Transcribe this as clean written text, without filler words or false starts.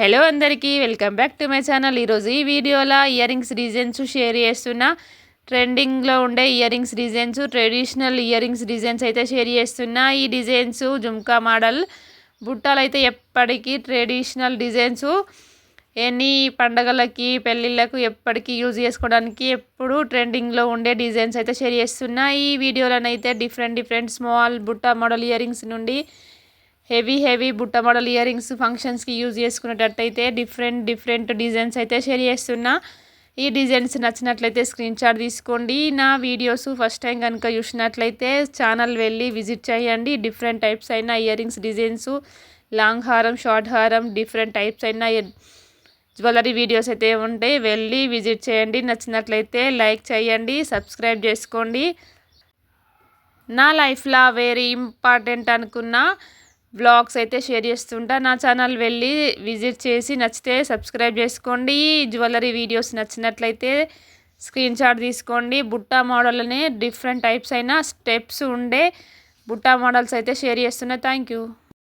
Hello అందరికీ welcome back to my channel. ఈరోజు ఈ వీడియోలో ఇయర్ రింగ్స్ డిజైన్స్ షేర్ చేస్తున్నా. ట్రెండింగ్లో ఉండే ear rings designs, traditional ear rings designs అయితే షేర్ చేస్తున్నా. ఈ డిజైన్స్ జుమ్కా మోడల్ బుట్టాలు అయితే ఎప్పటికీ ట్రెడిషనల్ డిజైన్స్, ఎనీ పండగలకి పెళ్ళిళ్ళకు ఎప్పటికీ యూజ్ చేసుకోవడానికి ఎప్పుడు ట్రెండింగ్లో ఉండే డిజైన్స్ అయితే షేర్ చేస్తున్నా. ఈ వీడియోలోనైతే డిఫరెంట్ స్మాల్ బుట్ట మోడల్ ఇయర్ రింగ్స్ నుండి హెవీ బుట్ట మోడల్ ఇయర్ రింగ్స్ ఫంక్షన్స్కి యూజ్ చేసుకునేటట్టయితే డిఫరెంట్ డిజైన్స్ అయితే షేర్ చేస్తున్నా. ఈ డిజైన్స్ నచ్చినట్లయితే స్క్రీన్ షాట్ తీసుకోండి. నా వీడియోస్ ఫస్ట్ టైం కనుక చూసినట్లయితే ఛానల్ వెళ్ళి విజిట్ చేయండి. డిఫరెంట్ టైప్స్ అయిన ఇయర్ రింగ్స్ డిజైన్స్, లాంగ్ హారం, షార్ట్ హారం, డిఫరెంట్ టైప్స్ అయిన జ్యువెలరీ వీడియోస్ అయితే ఉంటాయి. వెళ్ళి విజిట్ చేయండి. నచ్చినట్లయితే లైక్ చేయండి, సబ్స్క్రైబ్ చేసుకోండి. నా లైఫ్లో వెరీ ఇంపార్టెంట్ అనుకున్న వ్లాగ్స్ అయితే షేర్ చేస్తుంటా. నా ఛానల్ వెళ్ళి విజిట్ చేసి నచ్చితే సబ్స్క్రైబ్ చేసుకోండి. జ్యువెలరీ వీడియోస్ నచ్చినట్లయితే స్క్రీన్ షాట్ తీసుకోండి. బుట్ట మోడల్నే డిఫరెంట్ టైప్స్ అయిన స్టెప్స్ ఉండే బుట్ట మోడల్స్ అయితే షేర్ చేస్తున్నా. Thank you.